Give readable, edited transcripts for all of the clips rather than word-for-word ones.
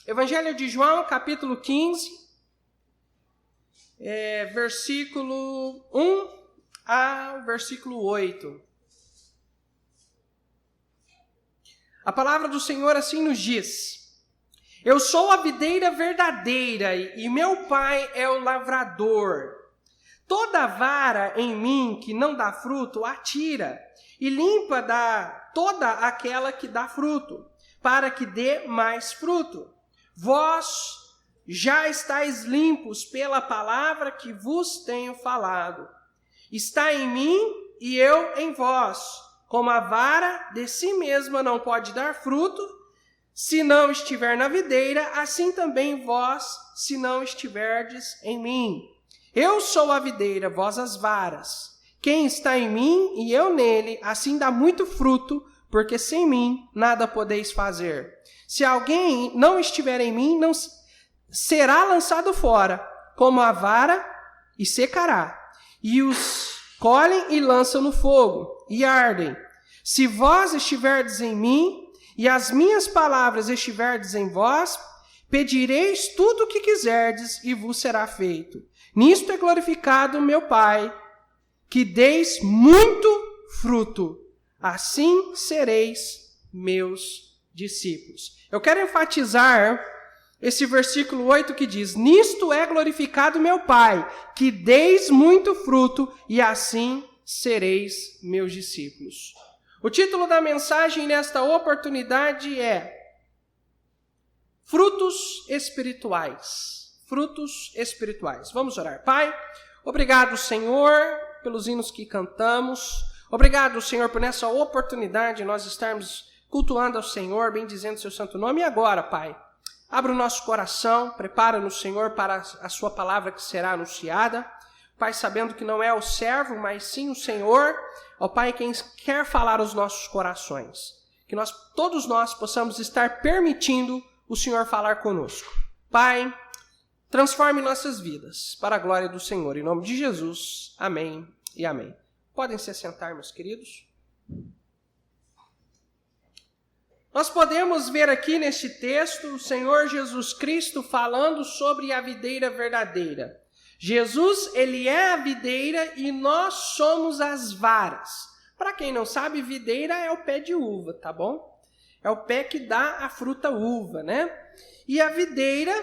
Evangelho de João, capítulo 15, versículo 1 ao versículo 8. A palavra do Senhor assim nos diz: Eu sou a videira verdadeira e meu Pai é o lavrador. Toda vara em mim que não dá fruto, atira, e limpa toda aquela que dá fruto, para que dê mais fruto. Vós já estáis limpos pela palavra que vos tenho falado. Está em mim e eu em vós. Como a vara de si mesma não pode dar fruto, se não estiver na videira, assim também vós, se não estiverdes em mim. Eu sou a videira, vós as varas. Quem está em mim e eu nele, assim dá muito fruto, porque sem mim nada podeis fazer. Se alguém não estiver em mim, não será lançado fora, como a vara, e secará. E os colhem e lançam no fogo, e ardem. Se vós estiverdes em mim, e as minhas palavras estiverdes em vós, pedireis tudo o que quiserdes, e vos será feito. Nisto é glorificado meu Pai, que deis muito fruto. Assim sereis meus discípulos. Eu quero enfatizar esse versículo 8 que diz: Nisto é glorificado meu Pai, que deis muito fruto, e assim sereis meus discípulos. O título da mensagem nesta oportunidade é Frutos Espirituais. Frutos espirituais. Vamos orar. Pai, obrigado, Senhor, pelos hinos que cantamos. Obrigado, Senhor, por nessa oportunidade de nós estarmos cultuando ao Senhor, bendizendo o seu santo nome. E agora, Pai, abra o nosso coração, prepara-nos, Senhor, para a sua palavra que será anunciada. Pai, sabendo que não é o servo, mas sim o Senhor, ó Pai, quem quer falar aos nossos corações. Que todos nós possamos estar permitindo o Senhor falar conosco. Pai, transforme nossas vidas para a glória do Senhor. Em nome de Jesus, amém e amém. Podem se assentar, meus queridos. Nós podemos ver aqui neste texto o Senhor Jesus Cristo falando sobre a videira verdadeira. Jesus, ele é a videira e nós somos as varas. Para quem não sabe, videira é o pé de uva, tá bom? É o pé que dá a fruta uva, né? E a videira,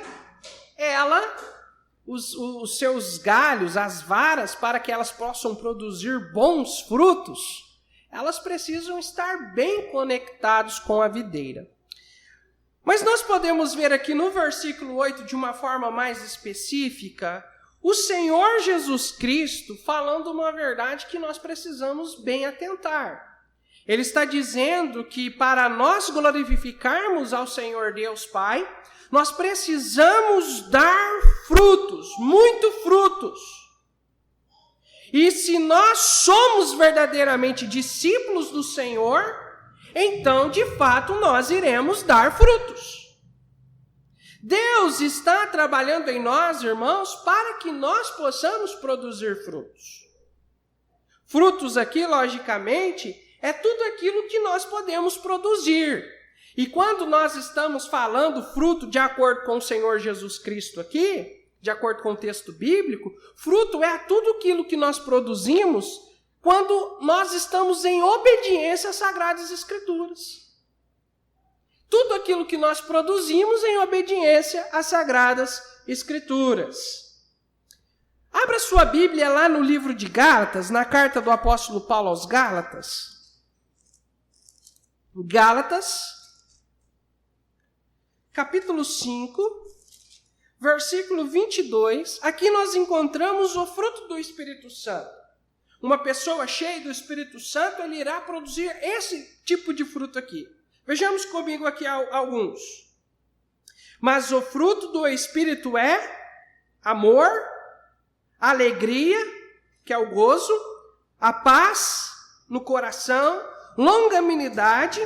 os seus galhos, as varas, para que elas possam produzir bons frutos, elas precisam estar bem conectados com a videira. Mas nós podemos ver aqui no versículo 8, de uma forma mais específica, o Senhor Jesus Cristo falando uma verdade que nós precisamos bem atentar. Ele está dizendo que para nós glorificarmos ao Senhor Deus Pai, nós precisamos dar frutos, muito frutos. E se nós somos verdadeiramente discípulos do Senhor, então, de fato, nós iremos dar frutos. Deus está trabalhando em nós, irmãos, para que nós possamos produzir frutos. Frutos aqui, logicamente, é tudo aquilo que nós podemos produzir. E quando nós estamos falando fruto de acordo com o Senhor Jesus Cristo aqui, de acordo com o texto bíblico, fruto é tudo aquilo que nós produzimos quando nós estamos em obediência às Sagradas Escrituras. Tudo aquilo que nós produzimos em obediência às Sagradas Escrituras. Abra sua Bíblia lá no livro de Gálatas, na carta do apóstolo Paulo aos Gálatas. Gálatas, capítulo 5, versículo 22. Aqui nós encontramos o fruto do Espírito Santo. Uma pessoa cheia do Espírito Santo, ele irá produzir esse tipo de fruto aqui. Vejamos comigo aqui alguns. Mas o fruto do Espírito é amor, alegria, que é o gozo, a paz no coração, longanimidade,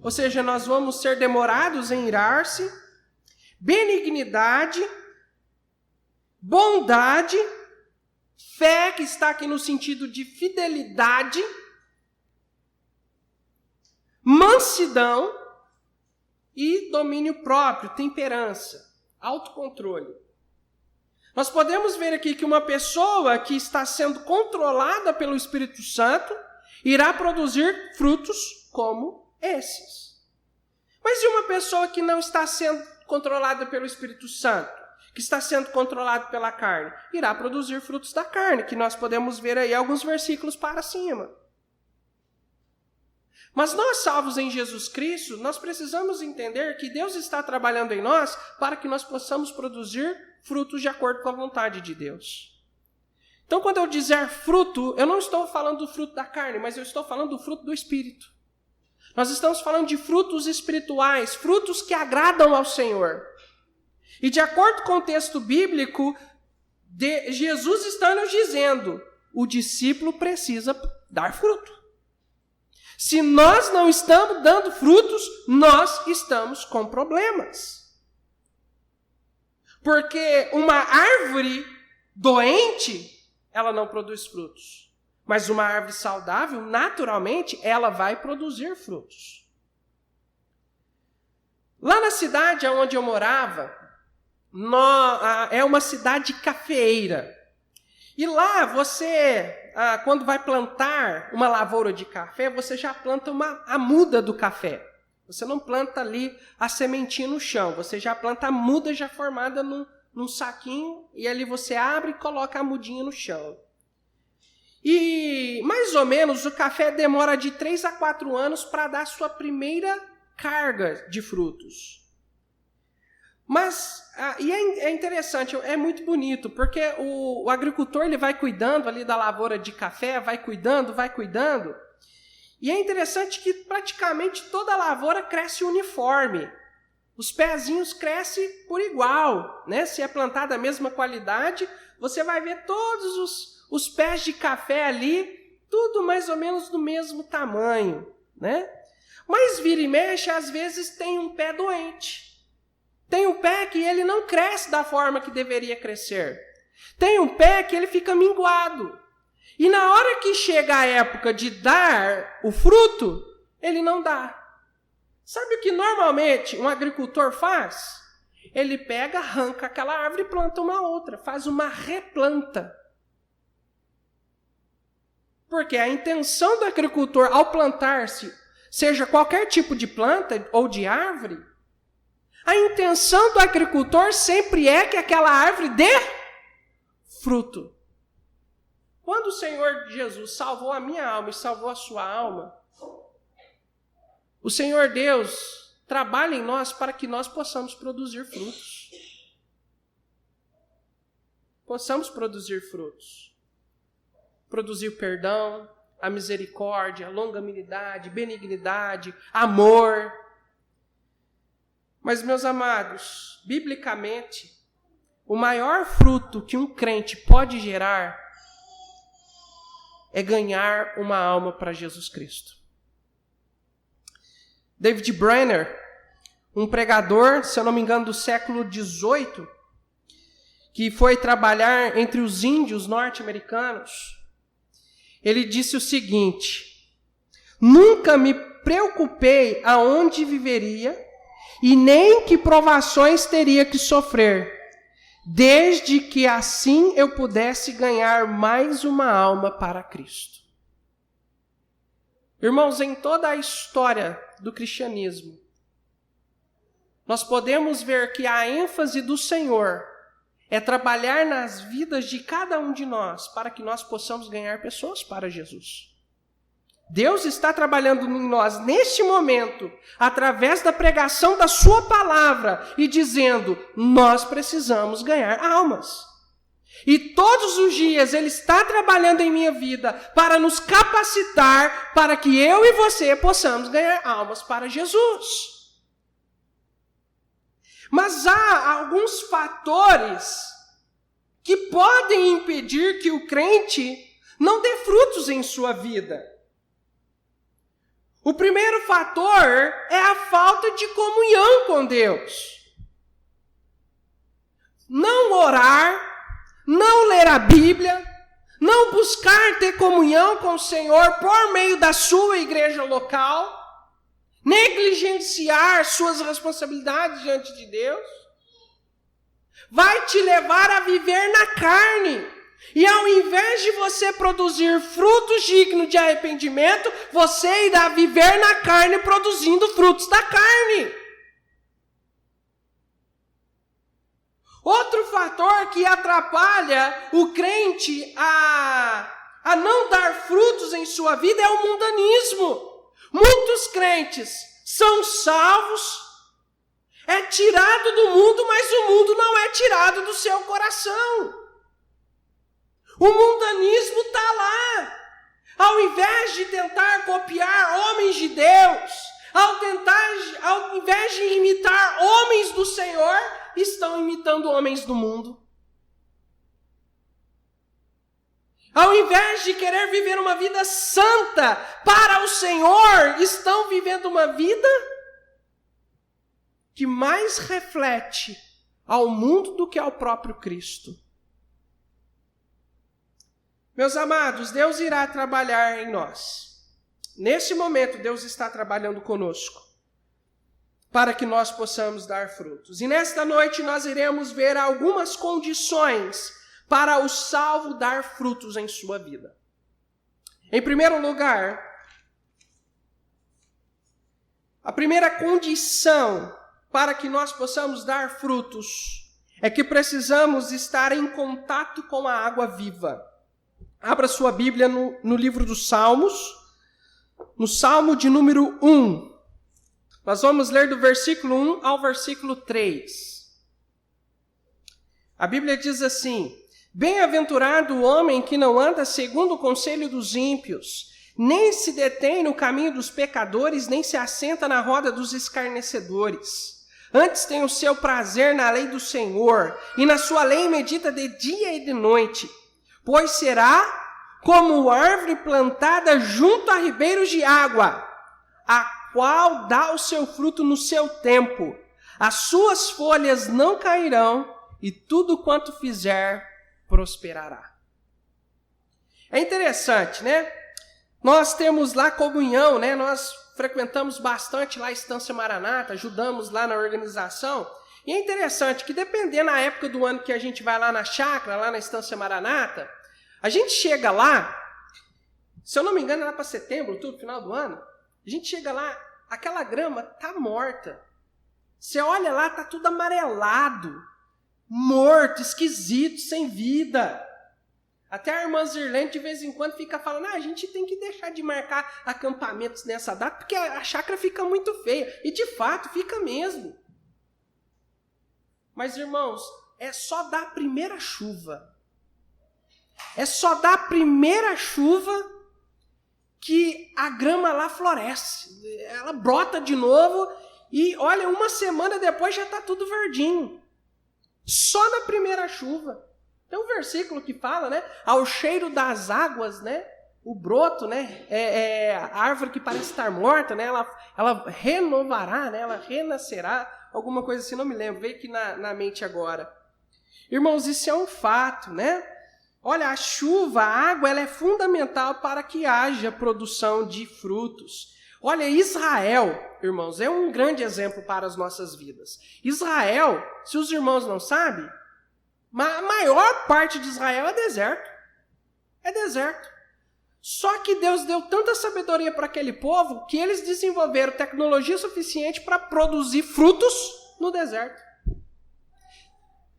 ou seja, nós vamos ser demorados em irar-se, benignidade, bondade, fé, que está aqui no sentido de fidelidade, mansidão, e domínio próprio, temperança, autocontrole. Nós podemos ver aqui que uma pessoa que está sendo controlada pelo Espírito Santo irá produzir frutos como esses. Mas e uma pessoa que não está sendo controlada pelo Espírito Santo, que está sendo controlada pela carne? Irá produzir frutos da carne, que nós podemos ver aí alguns versículos para cima. Mas nós, salvos em Jesus Cristo, nós precisamos entender que Deus está trabalhando em nós para que nós possamos produzir frutos de acordo com a vontade de Deus. Então, quando eu dizer fruto, eu não estou falando do fruto da carne, mas eu estou falando do fruto do Espírito. Nós estamos falando de frutos espirituais, frutos que agradam ao Senhor. E de acordo com o texto bíblico, Jesus está nos dizendo, o discípulo precisa dar fruto. Se nós não estamos dando frutos, nós estamos com problemas. Porque uma árvore doente, ela não produz frutos. Mas uma árvore saudável, naturalmente, ela vai produzir frutos. Lá na cidade onde eu morava, é uma cidade cafeeira. E lá você, quando vai plantar uma lavoura de café, você já planta a muda do café. Você não planta ali a sementinha no chão, você já planta a muda já formada num saquinho, e ali você abre e coloca a mudinha no chão. E mais ou menos o café demora de 3 a 4 anos para dar sua primeira carga de frutos. Mas, é interessante, é muito bonito, porque o agricultor ele vai cuidando ali da lavoura de café, vai cuidando, e é interessante que praticamente toda a lavoura cresce uniforme. Os pezinhos crescem por igual, né? Se é plantada a mesma qualidade, você vai ver todos os pés de café ali, tudo mais ou menos do mesmo tamanho, né? Mas vira e mexe, às vezes tem um pé doente. Tem um pé que ele não cresce da forma que deveria crescer. Tem um pé que ele fica minguado. E na hora que chega a época de dar o fruto, ele não dá. Sabe o que normalmente um agricultor faz? Ele pega, arranca aquela árvore e planta uma outra, faz uma replanta. Porque a intenção do agricultor ao plantar-se, seja qualquer tipo de planta ou de árvore, a intenção do agricultor sempre é que aquela árvore dê fruto. Quando o Senhor Jesus salvou a minha alma e salvou a sua alma, o Senhor Deus trabalha em nós para que nós possamos produzir frutos. Possamos produzir frutos. Produzir perdão, a misericórdia, a longanimidade, benignidade, amor. Mas, meus amados, biblicamente, o maior fruto que um crente pode gerar é ganhar uma alma para Jesus Cristo. David Brenner, um pregador, se eu não me engano, do século XVIII, que foi trabalhar entre os índios norte-americanos, ele disse o seguinte: nunca me preocupei aonde viveria e nem que provações teria que sofrer, desde que assim eu pudesse ganhar mais uma alma para Cristo. Irmãos, em toda a história do cristianismo, nós podemos ver que a ênfase do Senhor é trabalhar nas vidas de cada um de nós para que nós possamos ganhar pessoas para Jesus. Deus está trabalhando em nós neste momento, através da pregação da sua palavra e dizendo, nós precisamos ganhar almas. E todos os dias Ele está trabalhando em minha vida para nos capacitar para que eu e você possamos ganhar almas para Jesus. Mas há alguns fatores que podem impedir que o crente não dê frutos em sua vida. O primeiro fator é a falta de comunhão com Deus. Não orar, não ler a Bíblia, não buscar ter comunhão com o Senhor por meio da sua igreja local, negligenciar suas responsabilidades diante de Deus, vai te levar a viver na carne. E ao invés de você produzir frutos dignos de arrependimento, você irá viver na carne produzindo frutos da carne. Outro fator que atrapalha o crente a não dar frutos em sua vida é o mundanismo. Muitos crentes são salvos, é tirado do mundo, mas o mundo não é tirado do seu coração. O mundanismo está lá. Ao invés de tentar copiar homens de Deus, ao invés de imitar homens do Senhor, estão imitando homens do mundo. Ao invés de querer viver uma vida santa para o Senhor, estão vivendo uma vida que mais reflete ao mundo do que ao próprio Cristo. Meus amados, Deus irá trabalhar em nós. Nesse momento, Deus está trabalhando conosco para que nós possamos dar frutos. E nesta noite nós iremos ver algumas condições para o salvo dar frutos em sua vida. Em primeiro lugar, a primeira condição para que nós possamos dar frutos é que precisamos estar em contato com a água viva. Abra sua Bíblia no livro dos Salmos, no Salmo de número 1. Nós vamos ler do versículo 1 ao versículo 3. A Bíblia diz assim: Bem-aventurado o homem que não anda segundo o conselho dos ímpios, nem se detém no caminho dos pecadores, nem se assenta na roda dos escarnecedores. Antes tem o seu prazer na lei do Senhor, e na sua lei medita de dia e de noite. Pois será como árvore plantada junto a ribeiros de água, a qual dá o seu fruto no seu tempo. As suas folhas não cairão, e tudo quanto fizer prosperará. É interessante, né? Nós temos lá comunhão, né? Nós frequentamos bastante lá a Estância Maranata, ajudamos lá na organização. E é interessante que dependendo da época do ano que a gente vai lá na chácara, lá na Estância Maranata, a gente chega lá, se eu não me engano, é lá para setembro, outubro, final do ano, a gente chega lá, aquela grama tá morta. Você olha lá, tá tudo amarelado, morto, esquisito, sem vida. Até a irmã Zirlene de vez em quando fica falando, a gente tem que deixar de marcar acampamentos nessa data, porque a chácara fica muito feia. E de fato, fica mesmo. Mas, irmãos, é só dar a primeira chuva. É só dar a primeira chuva que a grama lá floresce. Ela brota de novo e, olha, uma semana depois já está tudo verdinho. Só na primeira chuva. Tem um versículo que fala, né? Ao cheiro das águas, né? O broto, né? É a árvore que parece estar morta, né? Ela renovará, né? Ela renascerá. Alguma coisa assim, não me lembro, veio aqui na mente agora. Irmãos, isso é um fato, né? Olha, a chuva, a água, ela é fundamental para que haja produção de frutos. Olha, Israel, irmãos, é um grande exemplo para as nossas vidas. Israel, se os irmãos não sabem, a maior parte de Israel é deserto. É deserto. Só que Deus deu tanta sabedoria para aquele povo que eles desenvolveram tecnologia suficiente para produzir frutos no deserto.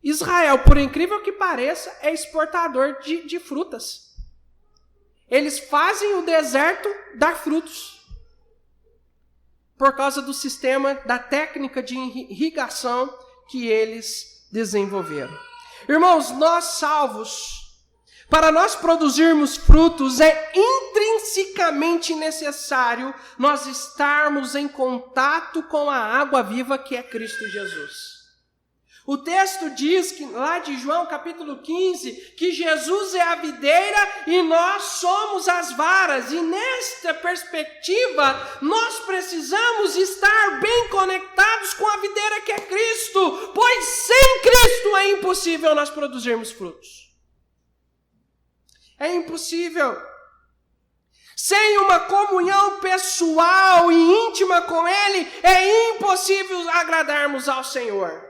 Israel, por incrível que pareça, é exportador de frutas. Eles fazem o deserto dar frutos. Por causa do sistema, da técnica de irrigação que eles desenvolveram. Irmãos, nós salvos, para nós produzirmos frutos, é intrinsecamente necessário nós estarmos em contato com a água viva que é Cristo Jesus. O texto diz que lá de João capítulo 15, que Jesus é a videira e nós somos as varas. E nesta perspectiva, nós precisamos estar bem conectados com a videira que é Cristo, pois sem Cristo é impossível nós produzirmos frutos. É impossível. Sem uma comunhão pessoal e íntima com Ele, é impossível agradarmos ao Senhor.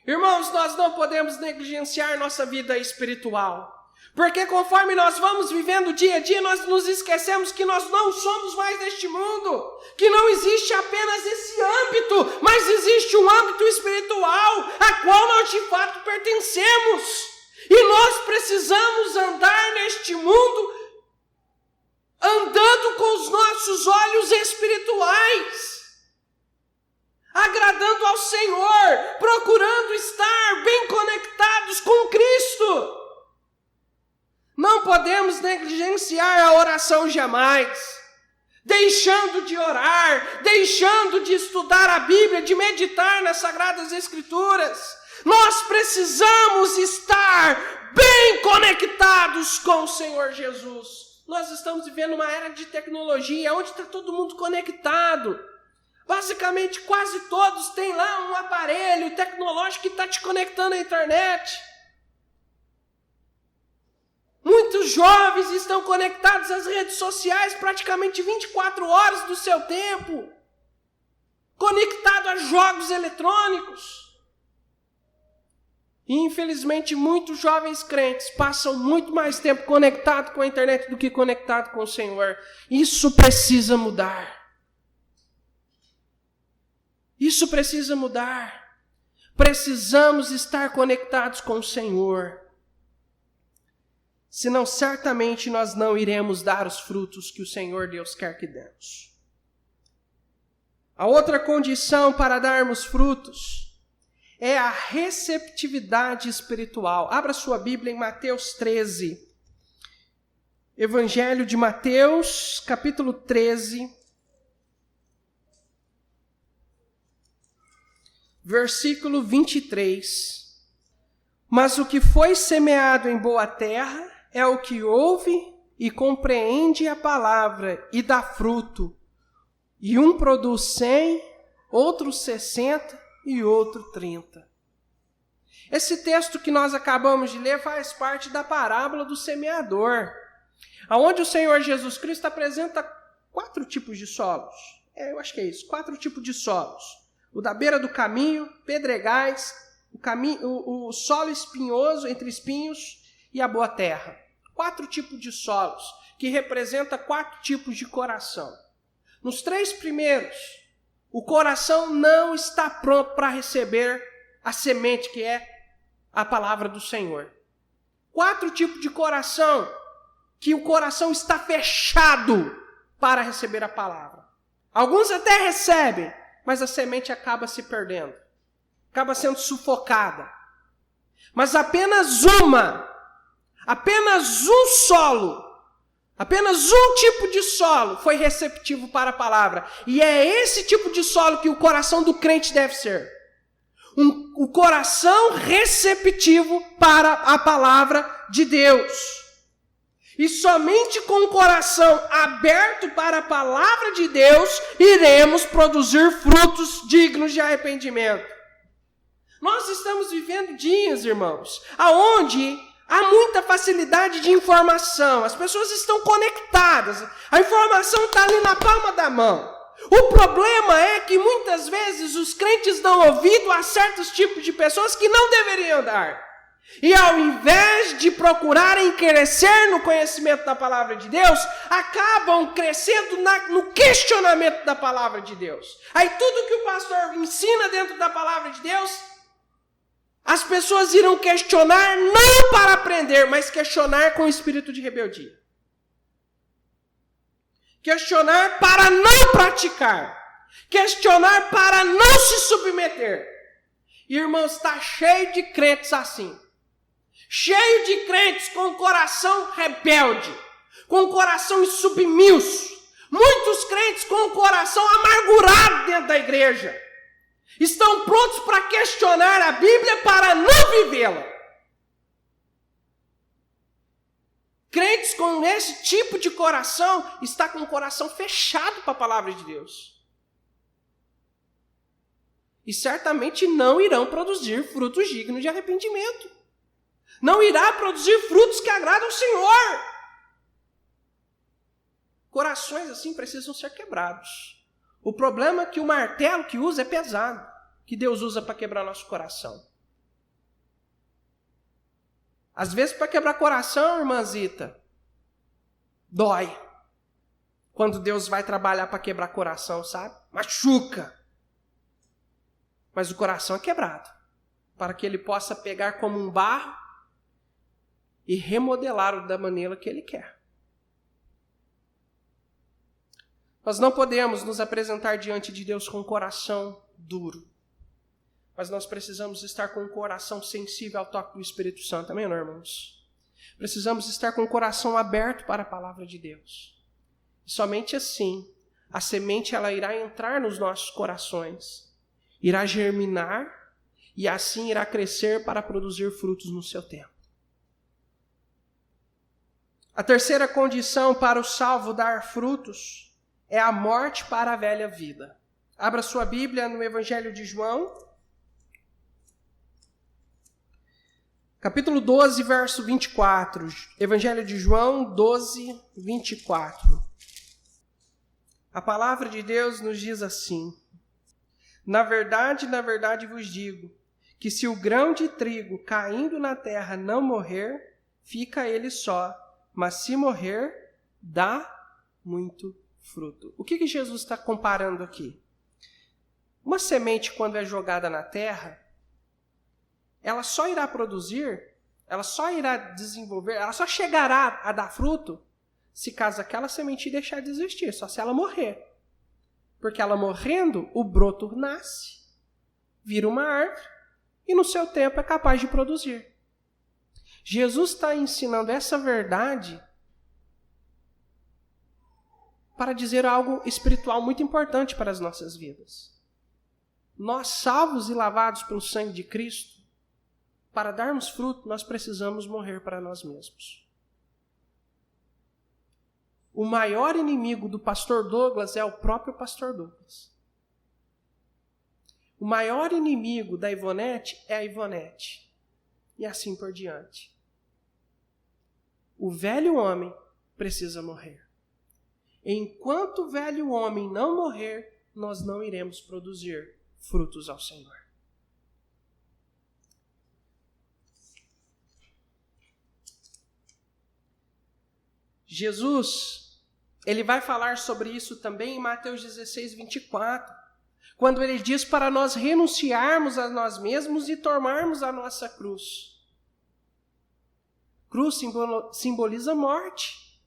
Irmãos, nós não podemos negligenciar nossa vida espiritual. Porque conforme nós vamos vivendo dia a dia, nós nos esquecemos que nós não somos mais deste mundo. Que não existe apenas esse âmbito, mas existe um âmbito espiritual, a qual nós de fato pertencemos. E nós precisamos andar neste mundo, andando com os nossos olhos espirituais, agradando ao Senhor, procurando estar bem conectados com Cristo. Não podemos negligenciar a oração jamais, deixando de orar, deixando de estudar a Bíblia, de meditar nas Sagradas Escrituras. Nós precisamos estar bem conectados com o Senhor Jesus. Nós estamos vivendo uma era de tecnologia, onde está todo mundo conectado. Basicamente, quase todos têm lá um aparelho tecnológico que está te conectando à internet. Muitos jovens estão conectados às redes sociais praticamente 24 horas do seu tempo, conectado a jogos eletrônicos. E, infelizmente, muitos jovens crentes passam muito mais tempo conectado com a internet do que conectado com o Senhor. Isso precisa mudar. Isso precisa mudar. Precisamos estar conectados com o Senhor. Senão, certamente, nós não iremos dar os frutos que o Senhor Deus quer que demos. A outra condição para darmos frutos é a receptividade espiritual. Abra sua Bíblia em Mateus 13. Evangelho de Mateus, capítulo 13. Versículo 23. Mas o que foi semeado em boa terra é o que ouve e compreende a palavra e dá fruto. E um produz 100, outro 60 e outro 30. Esse texto que nós acabamos de ler faz parte da parábola do semeador, onde o Senhor Jesus Cristo apresenta 4 tipos de solos. Eu acho que é isso, 4 tipos de solos. O da beira do caminho, pedregais, o solo espinhoso, entre espinhos, e a boa terra. 4 tipos de solos, que representa 4 tipos de coração. Nos 3 primeiros, o coração não está pronto para receber a semente, que é a palavra do Senhor. 4 tipos de coração, que o coração está fechado para receber a palavra. Alguns até recebem, mas a semente acaba se perdendo, acaba sendo sufocada. Mas apenas um solo, apenas um tipo de solo foi receptivo para a palavra. E é esse tipo de solo que o coração do crente deve ser. O coração receptivo para a palavra de Deus. E somente com o coração aberto para a palavra de Deus, iremos produzir frutos dignos de arrependimento. Nós estamos vivendo dias, irmãos, aonde há muita facilidade de informação. As pessoas estão conectadas. A informação está ali na palma da mão. O problema é que muitas vezes os crentes dão ouvido a certos tipos de pessoas que não deveriam dar. E ao invés de procurarem crescer no conhecimento da palavra de Deus, acabam crescendo no questionamento da palavra de Deus. Aí tudo que o pastor ensina dentro da palavra de Deus, as pessoas irão questionar não para aprender, mas questionar com espírito de rebeldia. Questionar para não praticar. Questionar para não se submeter. Irmãos, está cheio de crentes assim. Cheio de crentes com coração rebelde, com coração insubmisso. Muitos crentes com o coração amargurado dentro da igreja. Estão prontos para questionar a Bíblia para não vivê-la. Crentes com esse tipo de coração está com o coração fechado para a palavra de Deus. E certamente não irão produzir frutos dignos de arrependimento. Não irá produzir frutos que agradam ao Senhor. Corações assim precisam ser quebrados. O problema é que o martelo que usa é pesado, que Deus usa para quebrar nosso coração. Às vezes, para quebrar coração, irmãzita, dói. Quando Deus vai trabalhar para quebrar coração, sabe? Machuca. Mas o coração é quebrado, para que ele possa pegar como um barro e remodelá-lo da maneira que ele quer. Nós não podemos nos apresentar diante de Deus com um coração duro, mas nós precisamos estar com um coração sensível ao toque do Espírito Santo, amém, irmãos? Precisamos estar com o coração aberto para a palavra de Deus. E somente assim, a semente ela irá entrar nos nossos corações, irá germinar e assim irá crescer para produzir frutos no seu tempo. A terceira condição para o salvo dar frutos é a morte para a velha vida. Abra sua Bíblia no Evangelho de João, capítulo 12, verso 24. Evangelho de João 12, 24. A palavra de Deus nos diz assim: na verdade vos digo, que se o grão de trigo caindo na terra não morrer, fica ele só, mas se morrer, dá muito fruto. O que Jesus está comparando aqui? Uma semente, quando é jogada na terra, ela só irá produzir, ela só irá desenvolver, ela só chegará a dar fruto se caso aquela semente deixar de existir, só se ela morrer. Porque ela morrendo, o broto nasce, vira uma árvore e no seu tempo é capaz de produzir. Jesus está ensinando essa verdade para dizer algo espiritual muito importante para as nossas vidas. Nós, salvos e lavados pelo sangue de Cristo, para darmos fruto, nós precisamos morrer para nós mesmos. O maior inimigo do pastor Douglas é o próprio pastor Douglas. O maior inimigo da Ivonete é a Ivonete. E assim por diante. O velho homem precisa morrer. Enquanto o velho homem não morrer, nós não iremos produzir frutos ao Senhor. Jesus, ele vai falar sobre isso também em Mateus 16, 24, quando ele diz para nós renunciarmos a nós mesmos e tomarmos a nossa cruz. Cruz simboliza morte.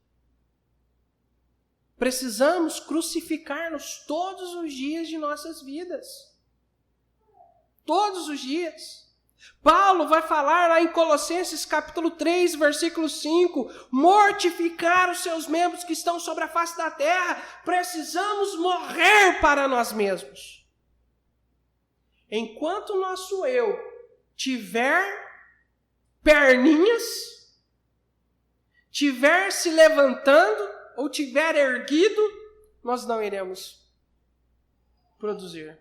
Precisamos crucificar-nos todos os dias de nossas vidas. Todos os dias. Paulo vai falar lá em Colossenses capítulo 3, versículo 5, mortificar os seus membros que estão sobre a face da terra. Precisamos morrer para nós mesmos. Enquanto o nosso eu tiver perninhas, tiver se levantando ou tiver erguido, nós não iremos produzir.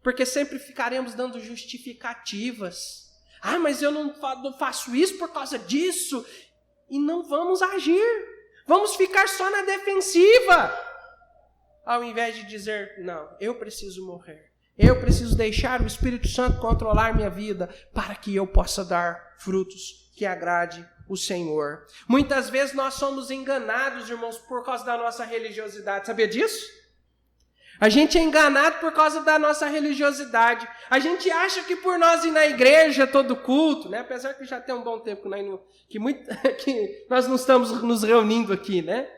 Porque sempre ficaremos dando justificativas. Ah, mas eu não faço isso por causa disso. E não vamos agir. Vamos ficar só na defensiva. Ao invés de dizer, não, eu preciso morrer. Eu preciso deixar o Espírito Santo controlar minha vida para que eu possa dar frutos que agrade o Senhor. Muitas vezes nós somos enganados, irmãos, por causa da nossa religiosidade. Sabia disso? A gente é enganado por causa da nossa religiosidade. A gente acha que por nós ir na igreja todo culto, né? Apesar que já tem um bom tempo que nós não estamos nos reunindo aqui, né?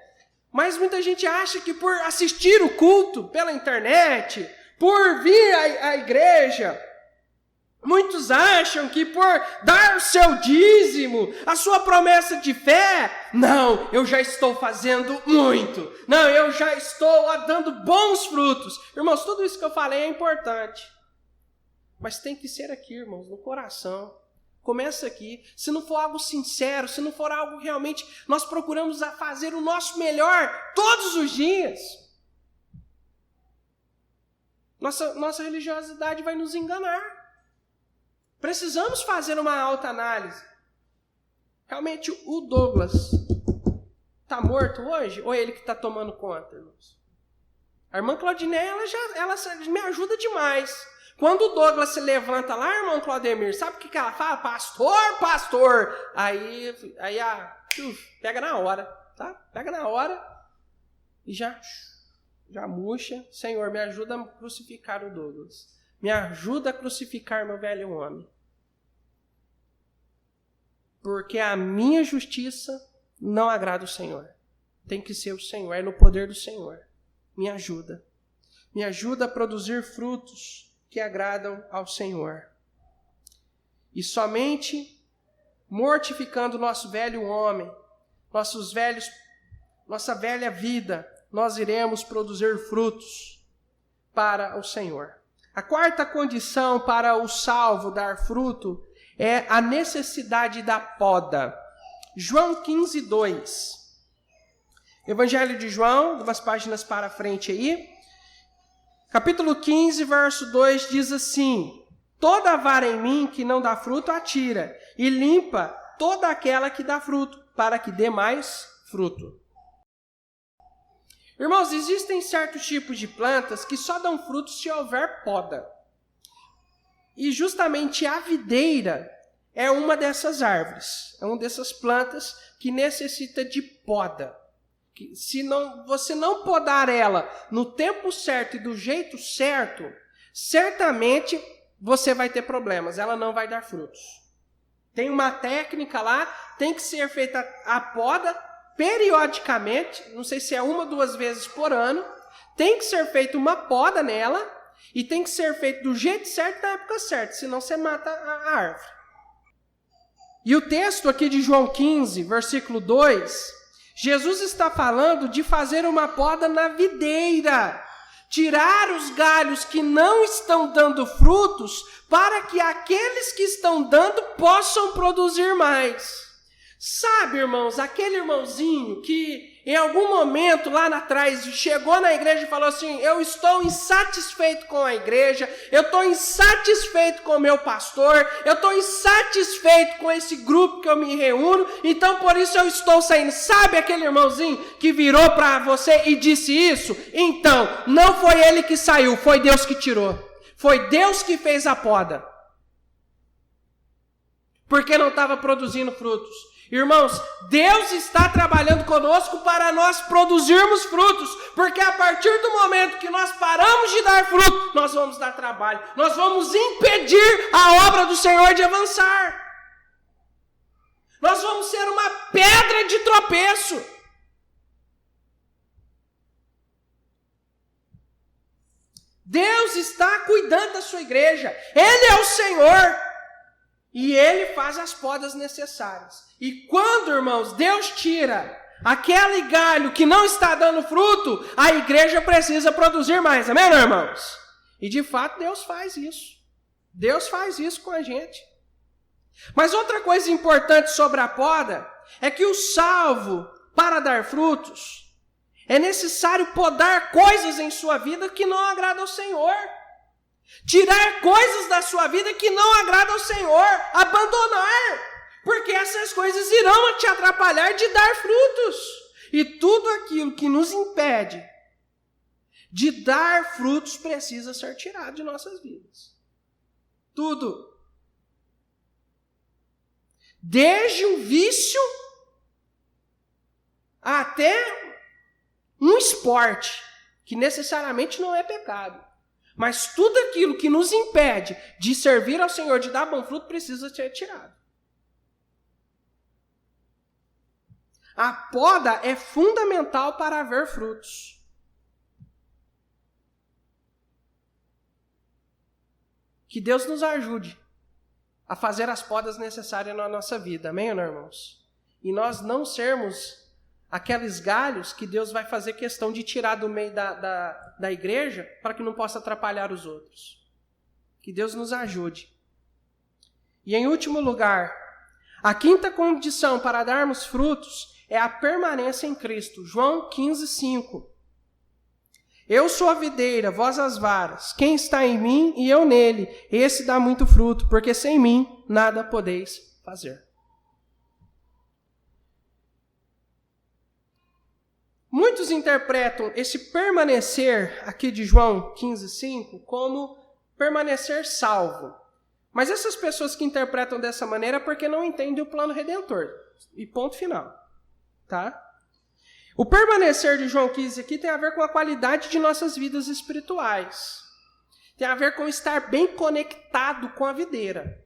Mas muita gente acha que por assistir o culto pela internet, por vir à igreja, muitos acham que por dar o seu dízimo, a sua promessa de fé, não, eu já estou fazendo muito. Não, eu já estou dando bons frutos. Irmãos, tudo isso que eu falei é importante. Mas tem que ser aqui, irmãos, no coração. Começa aqui. Se não for algo sincero, se não for algo realmente, nós procuramos fazer o nosso melhor todos os dias. Nossa religiosidade vai nos enganar. Precisamos fazer uma autoanálise. Realmente o Douglas está morto hoje? Ou é ele que está tomando conta, irmãos? A irmã Claudineia, ela me ajuda demais. Quando o Douglas se levanta lá, irmão Claudemir, sabe o que ela fala? Pastor, pastor. Aí pega na hora, tá? Pega na hora e já murcha. Senhor, me ajuda a crucificar o Douglas. Me ajuda a crucificar meu velho homem. Porque a minha justiça não agrada o Senhor. Tem que ser o Senhor, é no poder do Senhor. Me ajuda. Me ajuda a produzir frutos que agradam ao Senhor. E somente mortificando o nosso velho homem, nossa velha vida, nós iremos produzir frutos para o Senhor. A quarta condição para o salvo dar fruto é a necessidade da poda. João 15, 2. Evangelho de João, umas páginas para frente aí. Capítulo 15, verso 2 diz assim: toda vara em mim que não dá fruto, atira, e limpa toda aquela que dá fruto, para que dê mais fruto. Irmãos, existem certos tipos de plantas que só dão fruto se houver poda. E justamente a videira é uma dessas árvores, é uma dessas plantas que necessita de poda. Se você não podar ela no tempo certo e do jeito certo, certamente você vai ter problemas, ela não vai dar frutos. Tem uma técnica lá, tem que ser feita a poda periodicamente, não sei se é 1 ou 2 vezes por ano, tem que ser feita uma poda nela e tem que ser feito do jeito certo na época certa, senão você mata a árvore. E o texto aqui de João 15, versículo 2... Jesus está falando de fazer uma poda na videira, tirar os galhos que não estão dando frutos, para que aqueles que estão dando possam produzir mais. Sabe, irmãos, aquele irmãozinho que em algum momento lá atrás chegou na igreja e falou assim: eu estou insatisfeito com a igreja, eu estou insatisfeito com o meu pastor, eu estou insatisfeito com esse grupo que eu me reúno, então por isso eu estou saindo. Sabe aquele irmãozinho que virou para você e disse isso? Então, não foi ele que saiu, foi Deus que tirou. Foi Deus que fez a poda. Porque não estava produzindo frutos. Irmãos, Deus está trabalhando conosco para nós produzirmos frutos, porque a partir do momento que nós paramos de dar fruto, nós vamos dar trabalho, nós vamos impedir a obra do Senhor de avançar. Nós vamos ser uma pedra de tropeço. Deus está cuidando da sua igreja, Ele é o Senhor. E Ele faz as podas necessárias. E quando, irmãos, Deus tira aquele galho que não está dando fruto, a igreja precisa produzir mais. Amém, irmãos? E de fato Deus faz isso. Deus faz isso com a gente. Mas outra coisa importante sobre a poda é que o salvo, para dar frutos, é necessário podar coisas em sua vida que não agradam ao Senhor. Tirar coisas da sua vida que não agradam ao Senhor, abandonar, porque essas coisas irão te atrapalhar de dar frutos. E tudo aquilo que nos impede de dar frutos precisa ser tirado de nossas vidas. Tudo. Desde um vício até um esporte, que necessariamente não é pecado. Mas tudo aquilo que nos impede de servir ao Senhor, de dar bom fruto, precisa ser tirado. A poda é fundamental para haver frutos. Que Deus nos ajude a fazer as podas necessárias na nossa vida. Amém, irmãos? E nós não sermos aqueles galhos que Deus vai fazer questão de tirar do meio da igreja para que não possa atrapalhar os outros. Que Deus nos ajude. E em último lugar, a quinta condição para darmos frutos é a permanência em Cristo. João 15, 5. Eu sou a videira, vós as varas. Quem está em mim e eu nele, esse dá muito fruto, porque sem mim nada podeis fazer. Muitos interpretam esse permanecer aqui de João 15:5 como permanecer salvo. Mas essas pessoas que interpretam dessa maneira é porque não entendem o plano redentor. E ponto final. Tá? O permanecer de João 15 aqui tem a ver com a qualidade de nossas vidas espirituais. Tem a ver com estar bem conectado com a videira.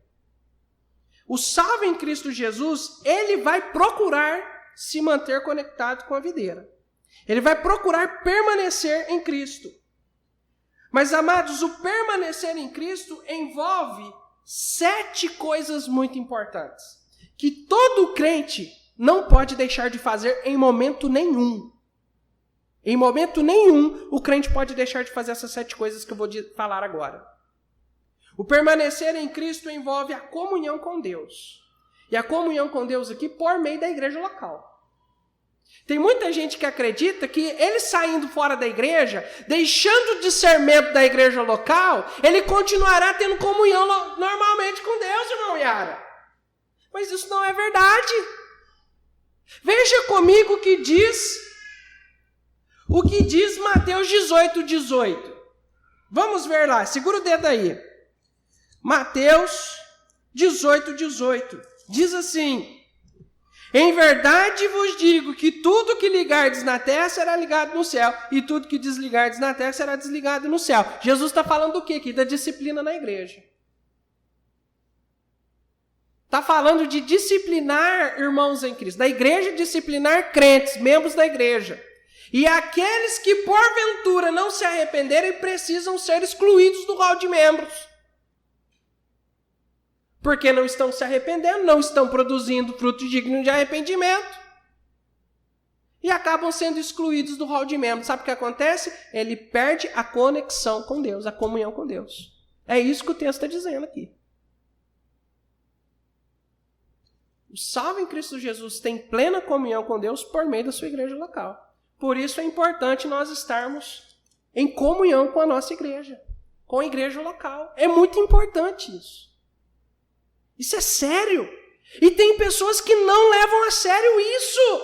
O salvo em Cristo Jesus, ele vai procurar se manter conectado com a videira. Ele vai procurar permanecer em Cristo. Mas, amados, o permanecer em Cristo envolve 7 coisas muito importantes, que todo crente não pode deixar de fazer em momento nenhum. Em momento nenhum, o crente pode deixar de fazer essas 7 coisas que eu vou falar agora. O permanecer em Cristo envolve a comunhão com Deus. E a comunhão com Deus aqui por meio da igreja local. Tem muita gente que acredita que ele saindo fora da igreja, deixando de ser membro da igreja local, ele continuará tendo comunhão normalmente com Deus, irmão Yara. Mas isso não é verdade. Veja comigo o que diz Mateus 18:18. Vamos ver lá, segura o dedo aí. Mateus 18:18. Diz assim: em verdade vos digo que tudo que ligardes na terra será ligado no céu, e tudo que desligardes na terra será desligado no céu. Jesus está falando do quê aqui? Da disciplina na igreja. Está falando de disciplinar irmãos em Cristo. Da igreja disciplinar crentes, membros da igreja. E aqueles que porventura não se arrependerem precisam ser excluídos do rol de membros. Porque não estão se arrependendo, não estão produzindo fruto digno de arrependimento. E acabam sendo excluídos do rol de membros. Sabe o que acontece? Ele perde a conexão com Deus, a comunhão com Deus. É isso que o texto está dizendo aqui. O salvo em Cristo Jesus tem plena comunhão com Deus por meio da sua igreja local. Por isso é importante nós estarmos em comunhão com a nossa igreja, com a igreja local. É muito importante isso. Isso é sério. E tem pessoas que não levam a sério isso.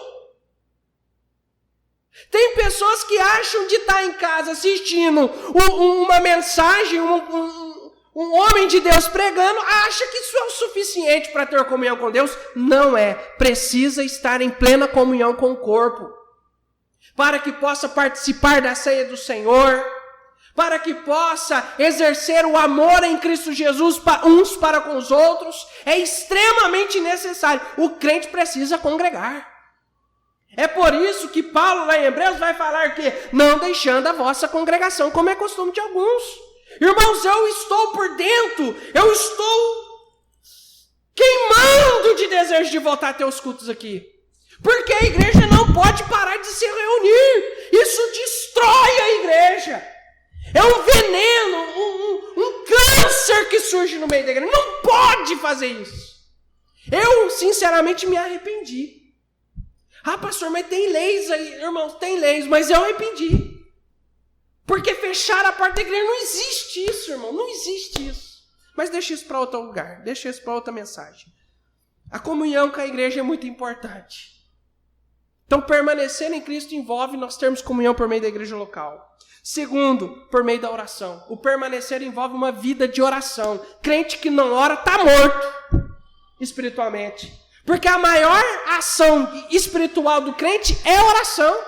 Tem pessoas que acham de estar em casa assistindo uma mensagem, um homem de Deus pregando, acha que isso é o suficiente para ter comunhão com Deus. Não é. Precisa estar em plena comunhão com o corpo, para que possa participar da ceia do Senhor, para que possa exercer o amor em Cristo Jesus uns para com os outros. É extremamente necessário. O crente precisa congregar. É por isso que Paulo lá em Hebreus vai falar que não deixando a vossa congregação, como é costume de alguns. Irmãos, eu estou por dentro, eu estou queimando de desejo de voltar a ter os cultos aqui. Porque a igreja não pode parar de se reunir. Isso destrói a igreja. É um veneno, um câncer que surge no meio da igreja. Não pode fazer isso. Eu, sinceramente, me arrependi. Ah, pastor, mas tem leis aí. Irmãos, tem leis, mas eu arrependi. Porque fechar a porta da igreja, não existe isso, irmão. Não existe isso. Mas deixa isso para outro lugar. Deixa isso para outra mensagem. A comunhão com a igreja é muito importante. Então, permanecer em Cristo envolve nós termos comunhão por meio da igreja local. Segundo, por meio da oração. O permanecer envolve uma vida de oração. Crente que não ora está morto espiritualmente. Porque a maior ação espiritual do crente é a oração.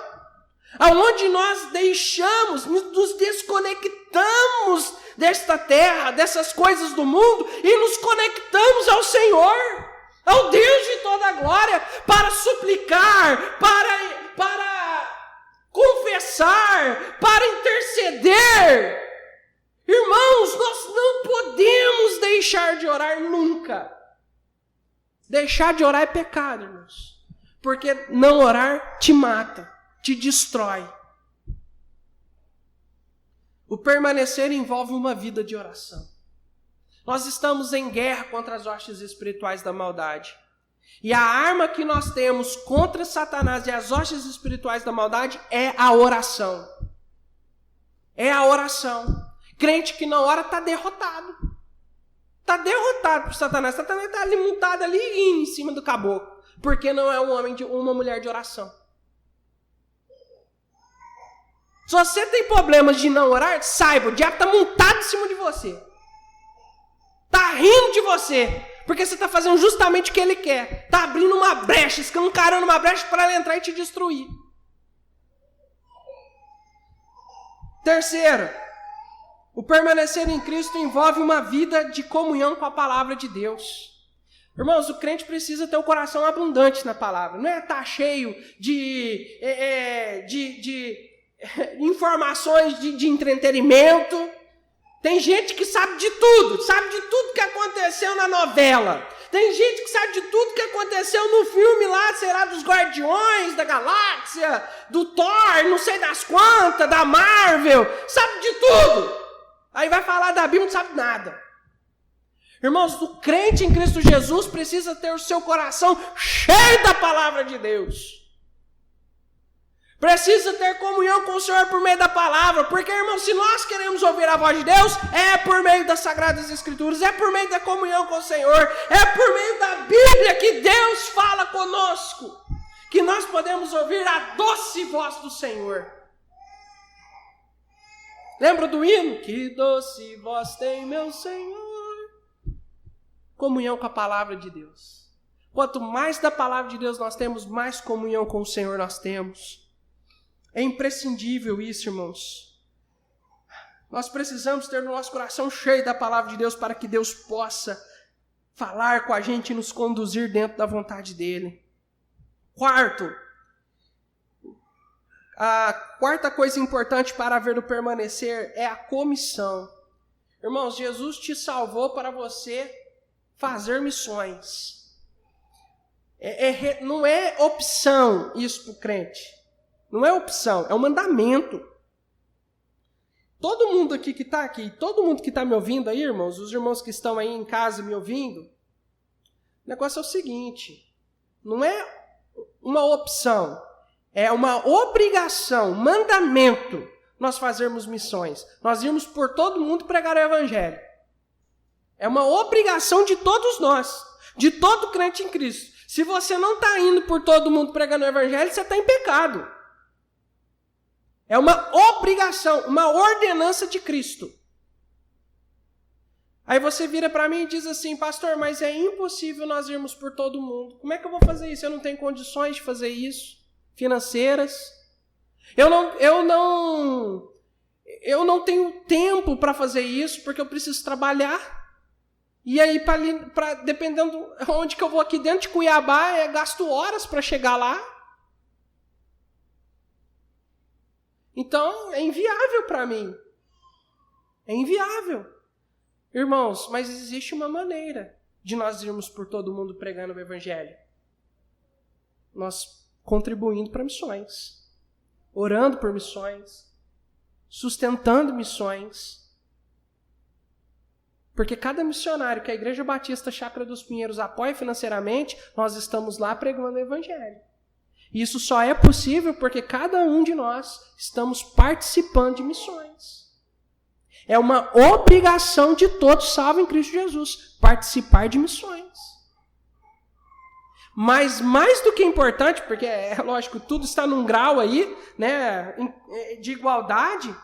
Aonde nós deixamos, nos desconectamos desta terra, dessas coisas do mundo e nos conectamos ao Senhor, ao Deus de toda a glória, para suplicar, para confessar, para interceder. Irmãos, nós não podemos deixar de orar nunca. Deixar de orar é pecado, irmãos. Porque não orar te mata, te destrói. O permanecer envolve uma vida de oração. Nós estamos em guerra contra as hostes espirituais da maldade. E a arma que nós temos contra Satanás e as hostes espirituais da maldade é a oração. É a oração. Crente que não ora está derrotado. Está derrotado por Satanás. Satanás está ali montado ali em cima do caboclo. Porque não é um homem, uma mulher de oração. Se você tem problemas de não orar, saiba, o diabo está montado em cima de você. Está rindo de você. Porque você está fazendo justamente o que ele quer. Está abrindo uma brecha, escancarando uma brecha para ele entrar e te destruir. Terceiro, o permanecer em Cristo envolve uma vida de comunhão com a palavra de Deus. Irmãos, o crente precisa ter um coração abundante na palavra. Não é estar cheio de informações de entretenimento. Tem gente que sabe de tudo que aconteceu na novela. Tem gente que sabe de tudo que aconteceu no filme lá, sei lá, dos Guardiões da Galáxia, do Thor, não sei das quantas, da Marvel. Sabe de tudo. Aí vai falar da Bíblia, não sabe nada. Irmãos, o crente em Cristo Jesus precisa ter o seu coração cheio da palavra de Deus. Precisa ter comunhão com o Senhor por meio da palavra. Porque, irmãos, se nós queremos ouvir a voz de Deus, é por meio das Sagradas Escrituras, é por meio da comunhão com o Senhor, é por meio da Bíblia que Deus fala conosco, que nós podemos ouvir a doce voz do Senhor. Lembra do hino? Que doce voz tem meu Senhor. Comunhão com a palavra de Deus. Quanto mais da palavra de Deus nós temos, mais comunhão com o Senhor nós temos. É imprescindível isso, irmãos. Nós precisamos ter no nosso coração cheio da palavra de Deus para que Deus possa falar com a gente e nos conduzir dentro da vontade dEle. Quarto, a quarta coisa importante para haver o permanecer é a comissão. Irmãos, Jesus te salvou para você fazer missões. Não é opção isso para o crente. Não é opção, é um mandamento. Todo mundo aqui que está aqui, todo mundo que está me ouvindo aí, irmãos, os irmãos que estão aí em casa me ouvindo, o negócio é o seguinte, não é uma opção, é uma obrigação, mandamento, nós fazermos missões. Nós irmos por todo mundo pregar o Evangelho. É uma obrigação de todos nós, de todo crente em Cristo. Se você não está indo por todo mundo pregando o Evangelho, você está em pecado. É uma obrigação, uma ordenança de Cristo. Aí você vira para mim e diz assim, pastor, mas é impossível nós irmos por todo mundo. Como é que eu vou fazer isso? Eu não tenho condições de fazer isso, financeiras. Eu não tenho tempo para fazer isso, porque eu preciso trabalhar. E aí, dependendo de onde que eu vou aqui dentro de Cuiabá, eu gasto horas para chegar lá. Então, é inviável para mim. É inviável. Irmãos, mas existe uma maneira de nós irmos por todo mundo pregando o Evangelho. Nós contribuindo para missões. Orando por missões. Sustentando missões. Porque cada missionário que a Igreja Batista Chácara dos Pinheiros apoia financeiramente, nós estamos lá pregando o Evangelho. E isso só é possível porque cada um de nós estamos participando de missões. É uma obrigação de todos salvos em Cristo Jesus, participar de missões. Mas mais do que importante, porque é lógico, tudo está num grau aí, né, de igualdade,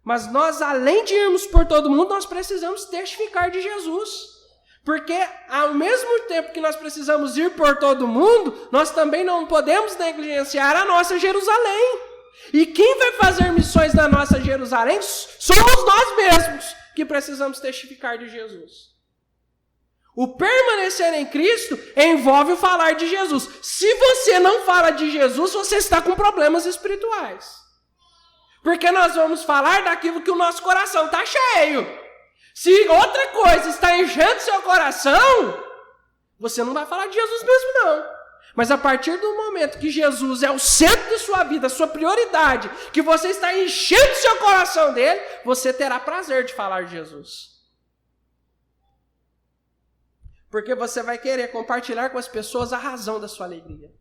mas nós, além de irmos por todo mundo, nós precisamos testificar de Jesus. Porque ao mesmo tempo que nós precisamos ir por todo mundo, nós também não podemos negligenciar a nossa Jerusalém. E quem vai fazer missões na nossa Jerusalém somos nós mesmos que precisamos testificar de Jesus. O permanecer em Cristo envolve o falar de Jesus. Se você não fala de Jesus, você está com problemas espirituais. Porque nós vamos falar daquilo que o nosso coração está cheio. Se outra coisa está enchendo seu coração, você não vai falar de Jesus mesmo, não. Mas a partir do momento que Jesus é o centro de sua vida, a sua prioridade, que você está enchendo seu coração dele, você terá prazer de falar de Jesus. Porque você vai querer compartilhar com as pessoas a razão da sua alegria.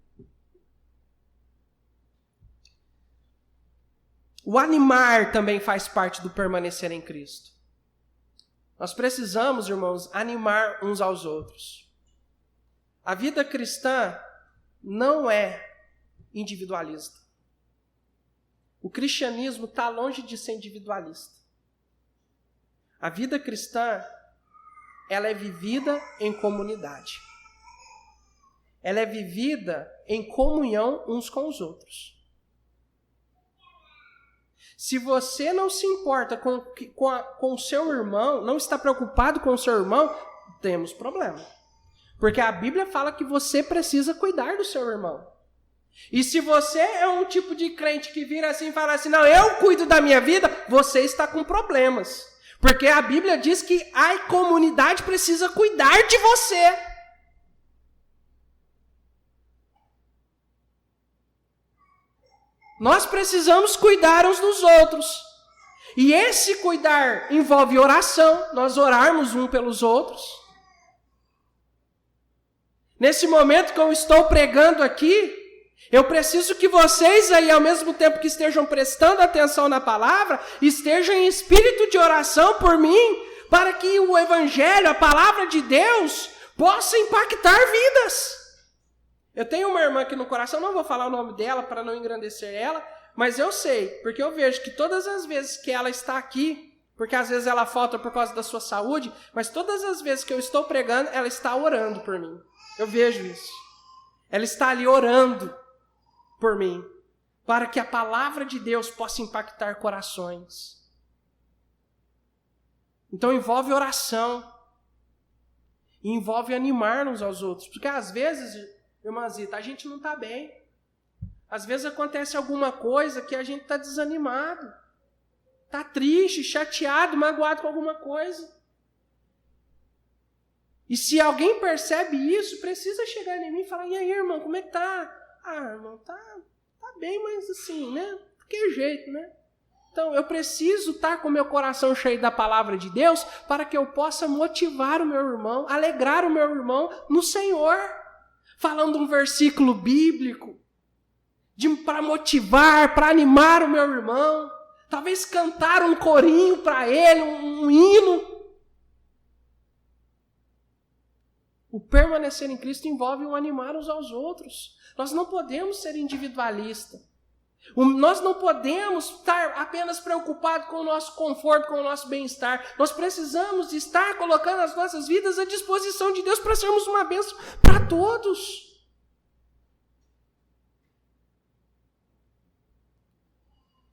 O animar também faz parte do permanecer em Cristo. Nós precisamos, irmãos, animar uns aos outros. A vida cristã não é individualista. O cristianismo está longe de ser individualista. A vida cristã, ela é vivida em comunidade. Ela é vivida em comunhão uns com os outros. Se você não se importa com o seu irmão, não está preocupado com o seu irmão, temos problema. Porque a Bíblia fala que você precisa cuidar do seu irmão. E se você é um tipo de crente que vira assim e fala assim, não, eu cuido da minha vida, você está com problemas. Porque a Bíblia diz que a comunidade precisa cuidar de você. Nós precisamos cuidar uns dos outros. E esse cuidar envolve oração, nós orarmos uns pelos outros. Nesse momento que eu estou pregando aqui, eu preciso que vocês aí, ao mesmo tempo que estejam prestando atenção na palavra, estejam em espírito de oração por mim, para que o evangelho, a palavra de Deus, possa impactar vidas. Eu tenho uma irmã aqui no coração, não vou falar o nome dela para não engrandecer ela, mas eu sei, porque eu vejo que todas as vezes que ela está aqui, porque às vezes ela falta por causa da sua saúde, mas todas as vezes que eu estou pregando, ela está orando por mim. Eu vejo isso. Ela está ali orando por mim, para que a palavra de Deus possa impactar corações. Então envolve oração, e envolve animar uns aos outros, porque às vezes, irmãzita, a gente não está bem. Às vezes acontece alguma coisa que a gente está desanimado, está triste, chateado, magoado com alguma coisa. E se alguém percebe isso, precisa chegar em mim e falar, e aí, irmão, como é que tá? Ah, irmão, tá bem, mas assim, né? De que jeito, né? Então, eu preciso estar com o meu coração cheio da palavra de Deus para que eu possa motivar o meu irmão, alegrar o meu irmão no Senhor. Falando um versículo bíblico, para motivar, para animar o meu irmão. Talvez cantar um corinho para ele, um hino. O permanecer em Cristo envolve um animar uns aos outros. Nós não podemos ser individualistas. Nós não podemos estar apenas preocupados com o nosso conforto, com o nosso bem-estar. Nós precisamos estar colocando as nossas vidas à disposição de Deus para sermos uma bênção para todos.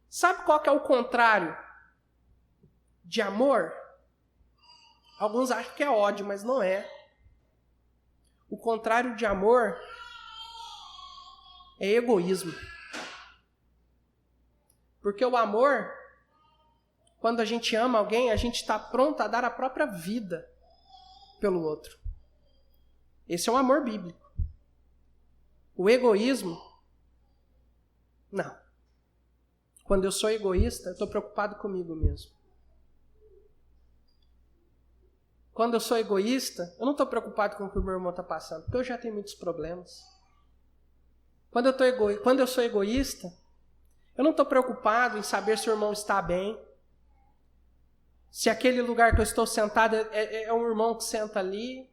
Sabe qual que é o contrário de amor? Alguns acham que é ódio, mas não é. O contrário de amor é egoísmo. Porque o amor, quando a gente ama alguém, a gente está pronto a dar a própria vida pelo outro. Esse é um amor bíblico. O egoísmo, não. Quando eu sou egoísta, eu estou preocupado comigo mesmo. Quando eu sou egoísta, eu não estou preocupado com o que o meu irmão está passando, porque eu já tenho muitos problemas. Quando eu sou egoísta, eu não estou preocupado em saber se o irmão está bem, se aquele lugar que eu estou sentado é um irmão que senta ali.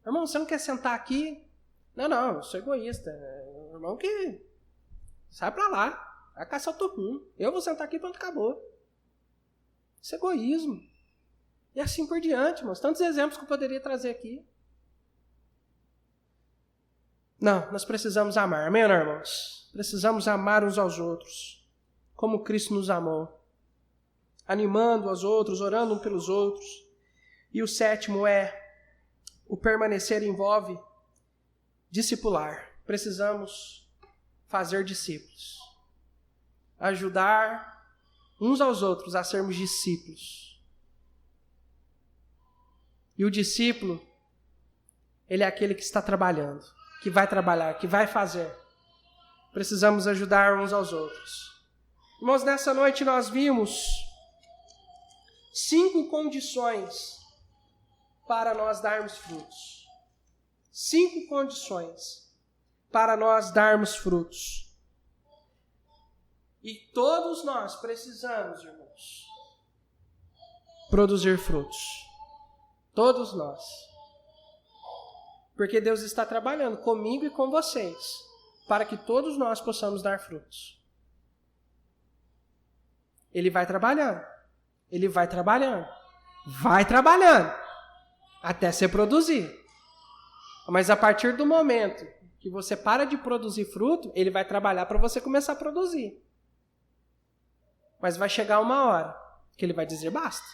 Irmão, você não quer sentar aqui? Não, eu sou egoísta. É um irmão que sai para lá, vai caçar o teu rumo. Eu vou sentar aqui e pronto, acabou. Isso é egoísmo. E assim por diante, irmãos. Tantos exemplos que eu poderia trazer aqui. Não, nós precisamos amar. Amém, irmãos? Precisamos amar uns aos outros, como Cristo nos amou. Animando aos outros, orando uns pelos outros. E o sétimo o permanecer envolve discipular. Precisamos fazer discípulos. Ajudar uns aos outros a sermos discípulos. E o discípulo, ele é aquele que está trabalhando, que vai trabalhar, que vai fazer. Precisamos ajudar uns aos outros. Irmãos, nessa noite nós vimos 5 condições para nós darmos frutos. 5 condições para nós darmos frutos. E todos nós precisamos, irmãos, produzir frutos. Todos nós. Porque Deus está trabalhando comigo e com vocês, para que todos nós possamos dar frutos. Ele vai trabalhando. Ele vai trabalhando. Vai trabalhando. Até você produzir. Mas a partir do momento que você para de produzir fruto, ele vai trabalhar para você começar a produzir. Mas vai chegar uma hora que ele vai dizer basta.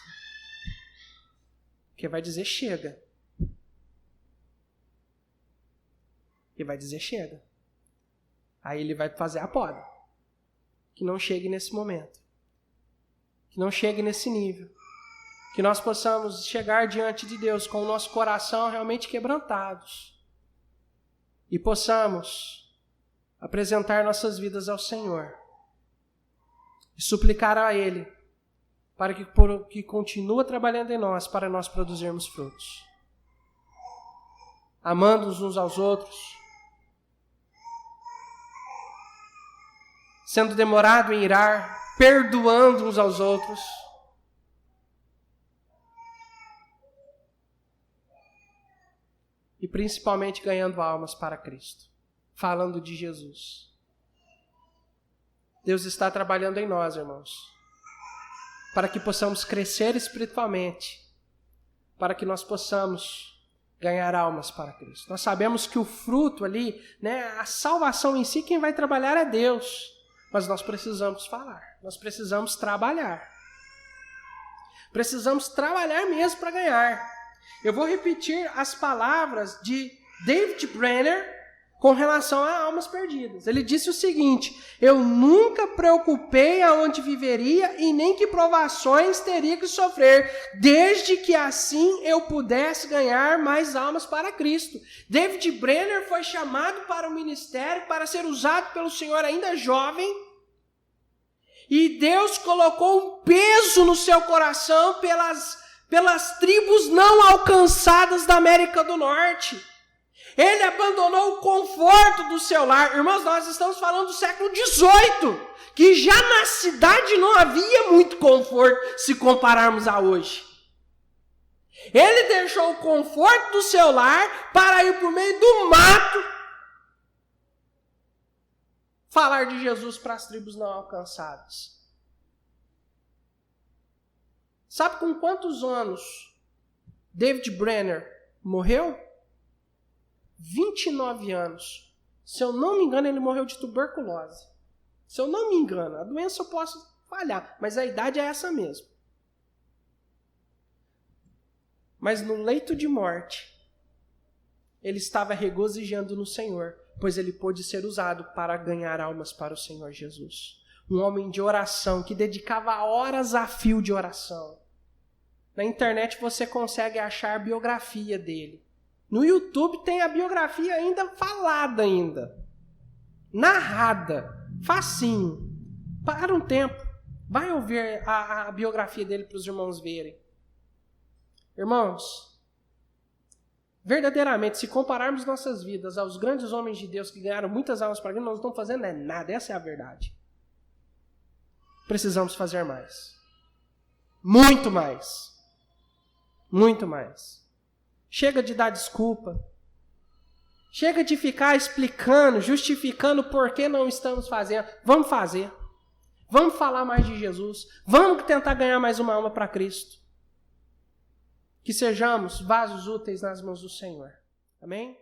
Que vai dizer chega. Ele vai dizer chega. Aí ele vai fazer a poda. Que não chegue nesse momento. Que não chegue nesse nível. Que nós possamos chegar diante de Deus com o nosso coração realmente quebrantados. E possamos apresentar nossas vidas ao Senhor. E suplicar a Ele para que continue trabalhando em nós, para nós produzirmos frutos. Amando-nos uns aos outros. Sendo demorado em irar, perdoando uns aos outros. E principalmente ganhando almas para Cristo. Falando de Jesus. Deus está trabalhando em nós, irmãos. Para que possamos crescer espiritualmente. Para que nós possamos ganhar almas para Cristo. Nós sabemos que o fruto ali, a salvação em si, quem vai trabalhar é Deus. Mas nós precisamos falar. Nós precisamos trabalhar. Precisamos trabalhar mesmo para ganhar. Eu vou repetir as palavras de David Brenner com relação a almas perdidas. Ele disse o seguinte: eu nunca preocupei aonde viveria e nem que provações teria que sofrer, desde que assim eu pudesse ganhar mais almas para Cristo. David Brenner foi chamado para o ministério, para ser usado pelo Senhor ainda jovem, e Deus colocou um peso no seu coração pelas tribos não alcançadas da América do Norte. Ele abandonou o conforto do seu lar. Irmãos, nós estamos falando do século XVIII, que já na cidade não havia muito conforto se compararmos a hoje. Ele deixou o conforto do seu lar para ir por meio do mato falar de Jesus para as tribos não alcançadas. Sabe com quantos anos David Brenner morreu? 29 anos. Se eu não me engano, ele morreu de tuberculose. Se eu não me engano, a doença eu posso falhar, mas a idade é essa mesmo. Mas no leito de morte, ele estava regozijando no Senhor, pois ele pôde ser usado para ganhar almas para o Senhor Jesus. Um homem de oração, que dedicava horas a fio de oração. Na internet você consegue achar a biografia dele. No YouTube tem a biografia ainda falada ainda. Narrada. Facinho. Para um tempo. Vai ouvir a biografia dele para os irmãos verem. Irmãos, verdadeiramente, se compararmos nossas vidas aos grandes homens de Deus que ganharam muitas almas para Cristo, nós não estamos fazendo nada. Essa é a verdade. Precisamos fazer mais. Muito mais. Muito mais. Chega de dar desculpa. Chega de ficar explicando, justificando por que não estamos fazendo. Vamos fazer. Vamos falar mais de Jesus. Vamos tentar ganhar mais uma alma para Cristo. Que sejamos vasos úteis nas mãos do Senhor. Amém?